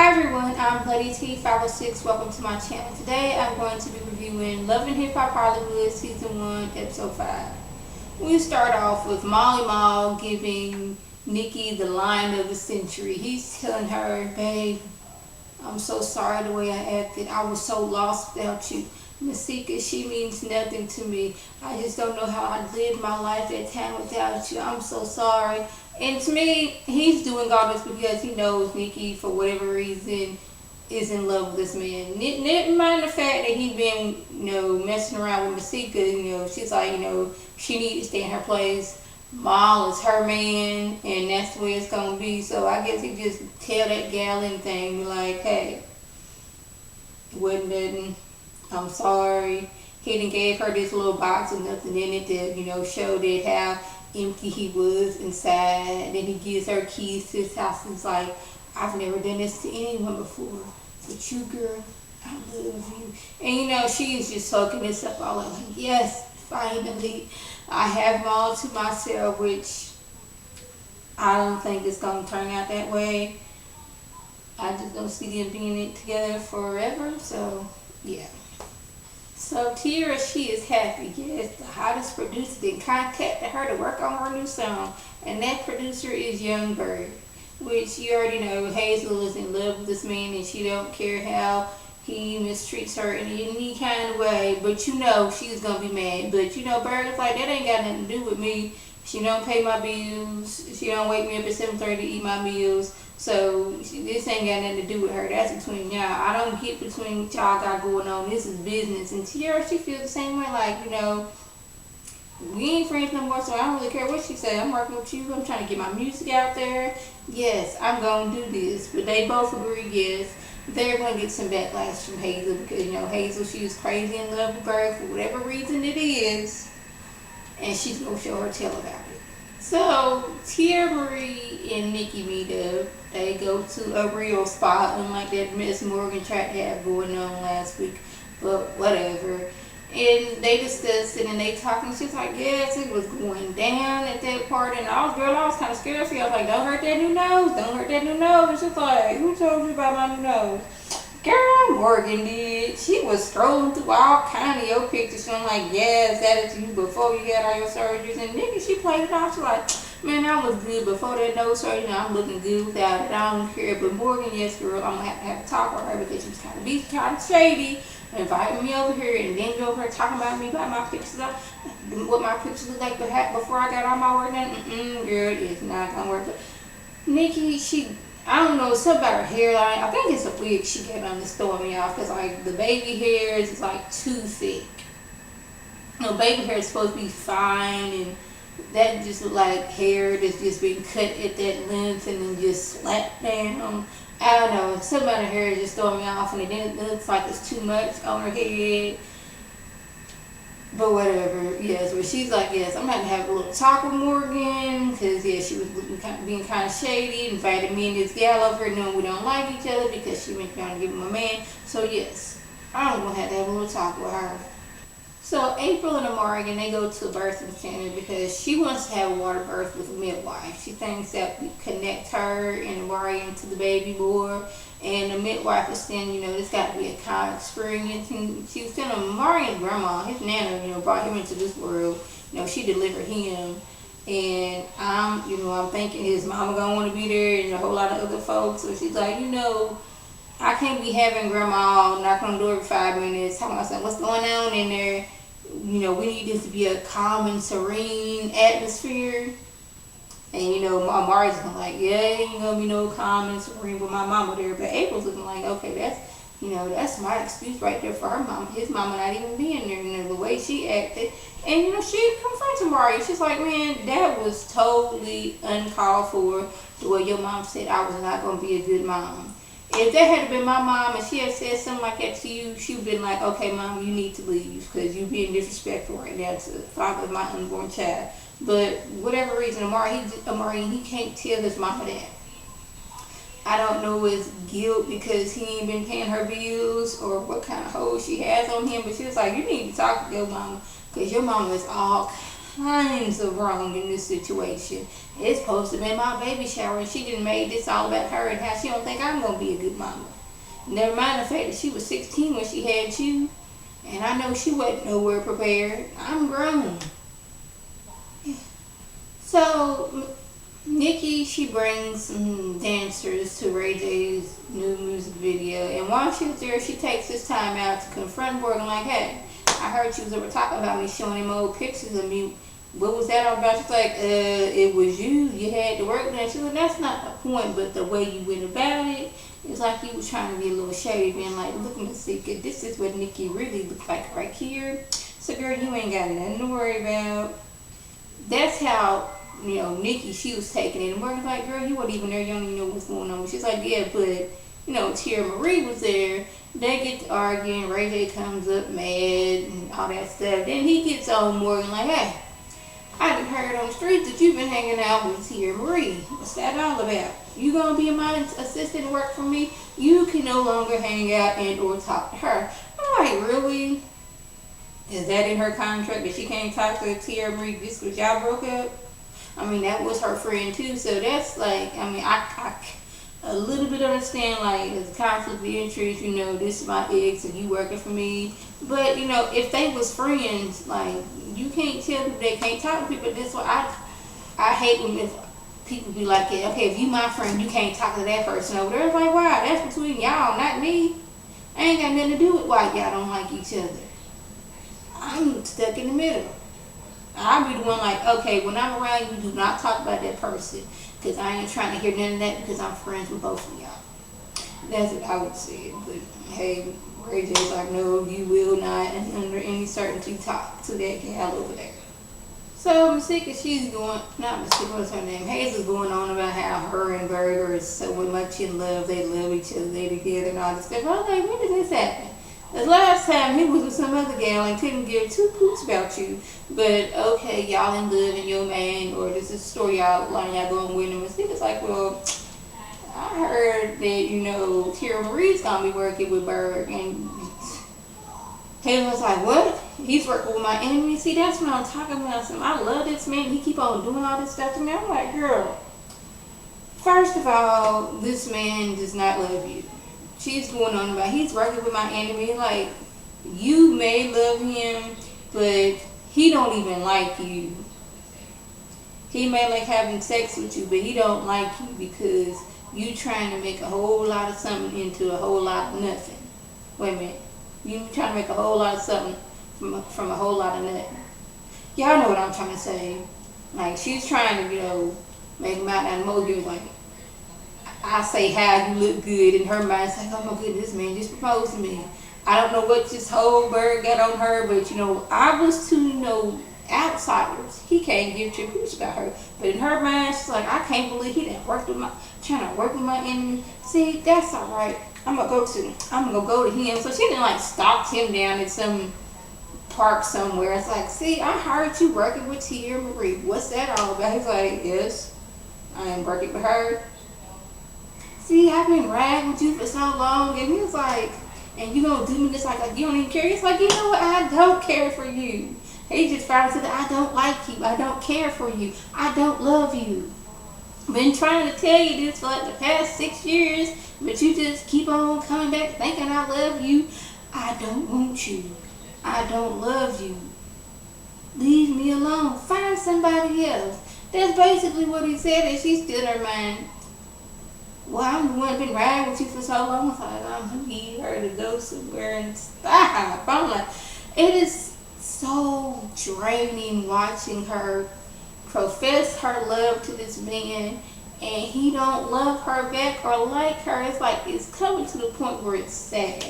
Hi everyone, I'm Bloody T506. Welcome to my channel. Today I'm going to be reviewing Love and Hip Hop Hollywood Season 1, Episode 5. We start off with Molly Mall giving Nikki the line of the century. He's telling her, babe, I'm so sorry the way I acted. I was so lost without you. Masika, she means nothing to me. I just don't know how I lived my life that time without you. I'm so sorry. And to me, he's doing all this because he knows Nikki, for whatever reason, is in love with this man. Never mind the fact that he's been, messing around with Masika. She's like, she needs to stay in her place. Maul is her man, and that's the way it's gonna be. So I guess he just tell that gal anything, like, hey, it wasn't nothing. I'm sorry. He done gave her this little box with nothing in it to, show that how empty he was inside. And then he gives her keys to his house. He's like, I've never done this to anyone before. But you, girl, I love you. And she is just soaking this up all over. Yes, finally, I have them all to myself, which I don't think it's going to turn out that way. I just don't see them being together forever. So, yeah. So Tierra, she is happy. Yes, the hottest producer then contacted her to work on her new song. And that producer is Young Bird. Which you already know, Hazel is in love with this man and she don't care how he mistreats her in any kind of way. But she's going to be mad. But Bird is like, that ain't got nothing to do with me. She don't pay my bills. She don't wake me up at 7:30 to eat my meals. So this ain't got nothing to do with her. That's between y'all. I don't get between what y'all got going on. This is business. And Tierra, she feels the same way. Like, we ain't friends no more, so I don't really care what she said. I'm working with you. I'm trying to get my music out there. Yes, I'm going to do this. But they both agree, yes, they're going to get some backlash from Hazel. Because, Hazel, she was crazy in love with Bird for whatever reason it is. And she's going to show her tail about it. So, Tia Marie and Nikki meet up. They go to a real spot, unlike that Miss Morgan tried to have going on last week. But whatever. And they discuss it and they talking. She's like, yes, it was going down at that party. And I was kind of scared for you. I was like, don't hurt that new nose. Don't hurt that new nose. And she's like, who told you about my new nose? Girl, Morgan did. She was scrolling through all kind of your pictures. I'm like, yes, that is you before you had all your surgeries. And Nikki, she played it off. She's like, man, I was good before that nose surgery. I'm looking good without it. I don't care. But Morgan, yes, girl, I'm going to have to talk with her because she was kind of shady. Inviting me over here and then go over here talking about me, about my pictures, what my pictures look like before I got all my work done. Girl, it's not going to work. But Nikki, I don't know, something about her hairline. I think it's a wig she got on to throw me off because, the baby hair is, too thick. Baby hair is supposed to be fine, and that just look like hair that's just been cut at that length and then just slapped down. I don't know, something about her hair is just throwing me off, and it looks like it's too much on her head. But whatever, yes. But she's like, yes, I'm going to have a little talk with Morgan, because, yeah, she was being kind of shady, invited me and this gal over here, knowing we don't like each other, because she went down to give him a man. So, yes, I'm going to have a little talk with her. So April and Amari, and they go to a birthing center because she wants to have a water birth with a midwife. She thinks that we connect her and Amari into the baby more. And the midwife is saying, this got to be a kind of experience. And she was telling Amari and grandma, his nana, brought him into this world. She delivered him. And I'm thinking his mama gonna want to be there and a whole lot of other folks. So she's like, I can't be having grandma knock on the door every 5 minutes talking about something. What's going on in there? We need this to be a calm and serene atmosphere. And Amari's looking like, yeah, ain't gonna be no calm and serene with my mama there. But April's looking like, okay, that's my excuse right there for her mom. His mama not even being there. The way she acted. And she confronts Amari. She's like, man, that was totally uncalled for. The way your mom said I was not gonna be a good mom. If that had been my mom and she had said something like that to you, she would have been like, okay, mom, you need to leave because you're being disrespectful right now to the father of my unborn child. But whatever reason, Amari, he can't tell his mama that. I don't know his guilt because he ain't been paying her bills or what kind of hold she has on him. But she was like, you need to talk to your mama because your mama is all tons of wrong in this situation. It's supposed to be my baby shower, and she didn't made this all about her and how she don't think I'm gonna be a good mama. Never mind the fact that she was 16 when she had you, and I know she wasn't nowhere prepared. I'm grown. So Nikki, she brings some dancers to Ray J's new music video, and while she was there, she takes this time out to confront Morgan like, hey, I heard you was over talking about me, showing him old pictures of me. What was that all about? She's like, it was you. You had to work there. She was like, that's not the point, but the way you went about it, it's like you was trying to be a little shady, being like, look, Miss Sika, this is what Nikki really looks like right here. So, girl, you ain't got nothing to worry about. That's how, Nikki, she was taking it. And Morgan's like, girl, you weren't even there. You don't even know what's going on. She's like, yeah, but, Tia Marie was there. They get to arguing. Ray J comes up mad and all that stuff. Then he gets on Morgan like, hey, I done heard on the streets that you've been hanging out with Tia Marie. What's that all about? You gonna be my assistant and work for me? You can no longer hang out and or talk to her. I'm like, really? Is that in her contract that she can't talk to Tia Marie just because y'all broke up? I mean, that was her friend too, so that's like, I a little bit understand, like, it's conflict of interest, this is my ex and you working for me. But, if they was friends, like, you can't tell people they can't talk to people. That's why I hate when if people be like, okay, if you my friend, you can't talk to that person over there. It's like, wow, that's between y'all, not me. I ain't got nothing to do with why y'all don't like each other. I'm stuck in the middle. I'll be the one like, okay, when I'm around you, do not talk about that person. Because I ain't trying to hear none of that because I'm friends with both of y'all. That's what I would say. But, hey, Ray J's like, no, you will not, and under any certainty, talk to that gal over there. So Masika, she's going, not Masika, what's her name? Hazel's going on about how her and Berger is so much in love. They love each other, they together and all this stuff. I was like, when did this happen? The last time he was with some other gal and couldn't give two poops about you. But okay, y'all in love and your man, or this is a story y'all going with him. Masika's like, well, I heard that, Tia Marie's gonna be working with Berg, and Taylor was like, what? He's working with my enemy? See, that's what I'm talking about. I love this man. He keep on doing all this stuff to me. I'm like, girl, first of all, this man does not love you. She's going on about he's working with my enemy. Like, you may love him, but he don't even like you. He may like having sex with you, but he don't like you because you trying to make a whole lot of something into a whole lot of nothing. Wait a minute. You trying to make a whole lot of something from a whole lot of nothing. Y'all know what I'm trying to say. Like, she's trying to, make him out and more like, I say how you look good, and her mind's like, oh my goodness, man, just proposed to me. I don't know what this whole bird got on her, but I was to outsiders. He can't give two hoots about her. But in her mind, she's like, I can't believe he done trying to work with my enemy. See, that's all right. I'm gonna go to him. So she didn't like stalk him down at some park somewhere. It's like, see, I heard you working with Tia Marie. What's that all about? He's like, yes, I am working with her. See, I've been riding with you for so long. And he's like, and you gonna do me this like you don't even care? It's like, you know what? I don't care for you. He just finally said, I don't like you. I don't care for you. I don't love you. Been trying to tell you this for like the past 6 years, but you just keep on coming back thinking I love you. I don't want you. I don't love you. Leave me alone. Find somebody else. That's basically what he said, and she stood her mind. Well, I'm the one been riding with you for so long. I thought I'm gonna need her to go somewhere and stop. I'm like, it is so draining watching her profess her love to this man, and he don't love her back or like her. It's like it's coming to the point where it's sad.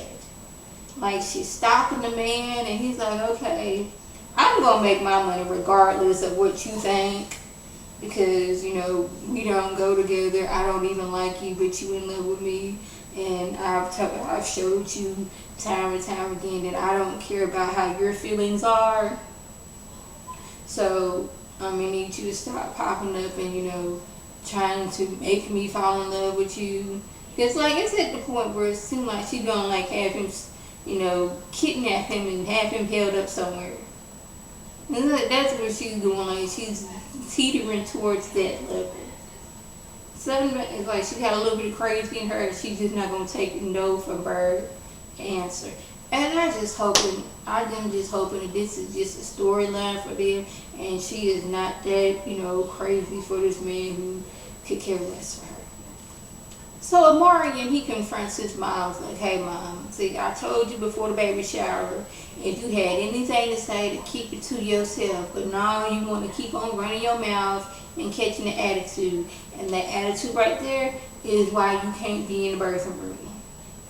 Like, she's stalking the man, and he's like, okay, I'm gonna make my money regardless of what you think. Because, we don't go together. I don't even like you, but you in love with me. And I've showed you time and time again that I don't care about how your feelings are. So, I'm going to need you to stop popping up and, trying to make me fall in love with you. Because, like, it's at the point where it seems like she's going to, have him, kidnap him and have him held up somewhere. And that's what she's doing. Like she's teetering towards that level. Seven is like she got a little bit of crazy in her. She's just not gonna take no for bird answer. And I'm just hoping that this is just a storyline for them, and she is not that crazy for this man who could care less for her. So Amarian, he confronts his mom, like, hey mom, see, I told you before the baby shower, if you had anything to say to keep it to yourself, but now you want to keep on running your mouth and catching the attitude. And that attitude right there is why you can't be in the birthing room.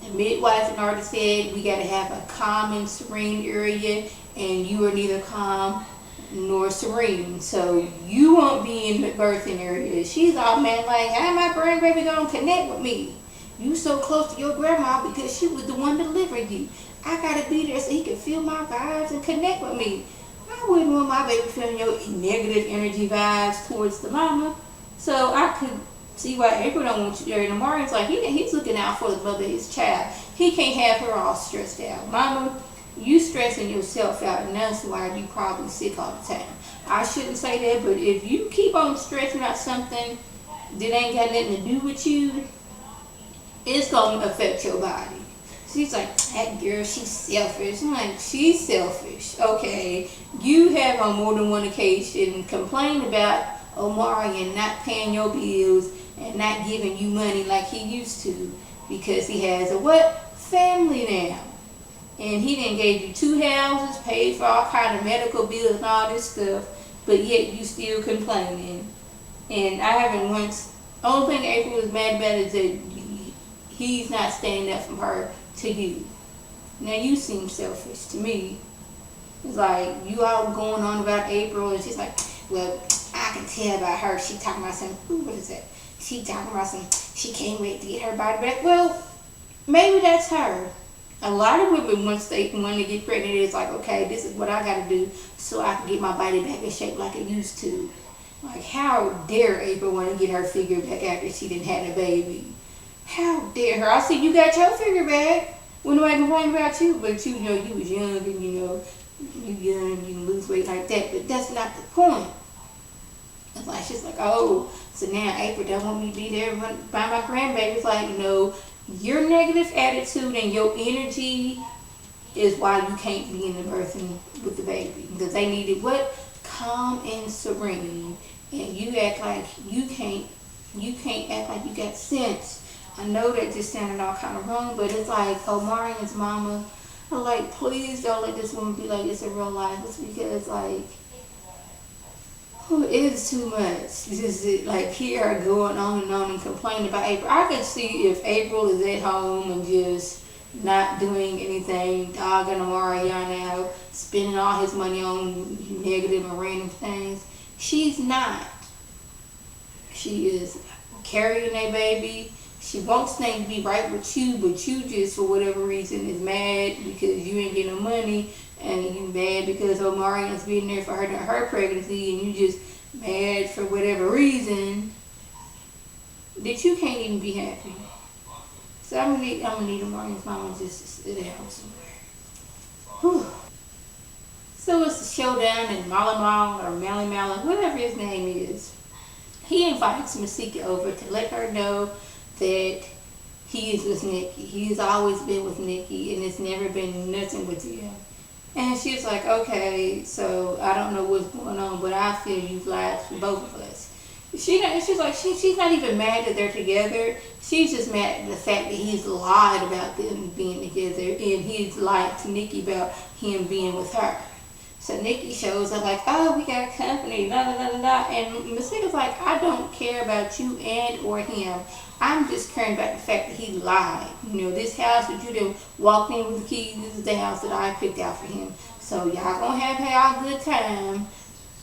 The midwife had already said we got to have a calm and serene area, and you are neither calm nor serene, so you won't be in the birthing area. She's all mad like, how my grandbaby gonna connect with me? You so close to your grandma because she was the one that delivered you. I gotta be there so he can feel my vibes and connect with me. I wouldn't want my baby feeling your negative energy vibes towards the mama. So I could see why April don't want you there. And Amari's like, he's looking out for the mother of his child. He can't have her all stressed out. Mama, you stressing yourself out, and that's why you probably sick all the time. I shouldn't say that, but if you keep on stressing out something that ain't got nothing to do with you, it's gonna affect your body. She's like, that girl, she's selfish. I'm like, she's selfish. Okay, you have on more than one occasion complained about Omari and not paying your bills and not giving you money like he used to because he has a what? Family now. And he done gave you 2 houses, paid for all kind of medical bills and all this stuff, but yet you still complaining. And I haven't once, only thing April was mad about is that he's not standing up for her to you. Now you seem selfish to me. It's like you all going on about April and she's like, well, I can tell by her, she talking about some, what is that? She talking about some, she can't wait to get her body back. Well, maybe that's her. A lot of women, once they get pregnant, it's like, okay, this is what I got to do so I can get my body back in shape like it used to. Like, how dare April want to get her figure back after she didn't have a baby? How dare her? I see you got your figure back. When nobody complain about you, but you know you was young and you young, you can lose weight like that. But that's not the point. It's like she's like, oh, so now April don't want me to be there by my grandbaby. It's like, your negative attitude and your energy is why you can't be in the birthing with the baby. Because they needed what? Calm and serene. And you act like you can't act like you got sense. I know that just sounded all kind of wrong, but it's like Omari and his mama are like, please don't let this woman be like this in real life. It's because it is too much. Just like here going on and complaining about April. I could see if April is at home and just not doing anything, dogging Omarion out, spending all his money on negative and random things. She's not. She is carrying a baby. She wants things to be right with you, but you just, for whatever reason, is mad because you ain't getting no money, and you mad because Omarion's being there for her during her pregnancy, and you just mad for whatever reason that you can't even be happy. So I'm gonna need Omarion's mama just to sit down somewhere. Whew. So it's the showdown, and Malimal or Mali, whatever his name is, he invites Masika over to let her know that he is with Nikki. He's always been with Nikki, and it's never been nothing with him. And she's like, okay, so I don't know what's going on, but I feel you've lied to both of us. She's not even mad that they're together. She's just mad at the fact that he's lied about them being together, and he's lied to Nikki about him being with her. So Nikki shows up like, oh, we got company, la la la la la. And Masika's like, I don't care about you and or him. I'm just caring about the fact that he lied. This house that you done walked in with the keys, this is the house that I picked out for him. So y'all gonna have y'all good time.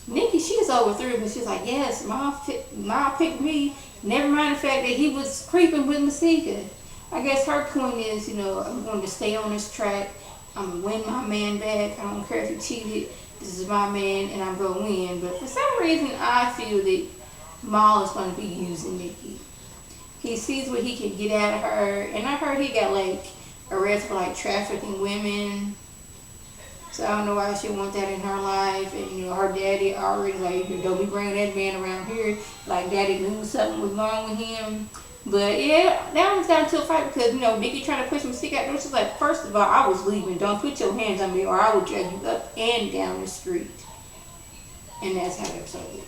Nikki, she's overthrew, but she's like, yes, mom picked me. Never mind the fact that he was creeping with Masika. I guess her point is, I'm going to stay on this track. I'm going to win my man back. I don't care if he cheated. This is my man, and I'm going to win. But for some reason, I feel that Mal is going to be using Nikki. He sees what he can get out of her. And I heard he got, arrested for, trafficking women. So I don't know why she want that in her life. And her daddy already like, don't be bringing that man around here. Like daddy knew something was wrong with him. But yeah, that was got into a fight because Mickey tried to push Mystique out there. She's like, first of all, I was leaving. Don't put your hands on me, or I will drag you up and down the street. And that's how it started.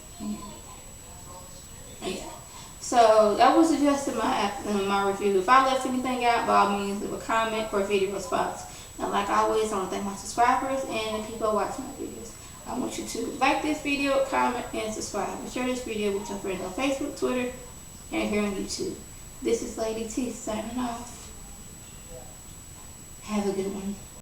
Yeah. So that was just my review. If I left anything out, by all means leave a comment or a video response. And like always, I want to thank my subscribers and the people watching my videos. I want you to like this video, comment, and subscribe. And share this video with your friends on Facebook, Twitter, and here on YouTube. This is Lady T signing off. Have a good one.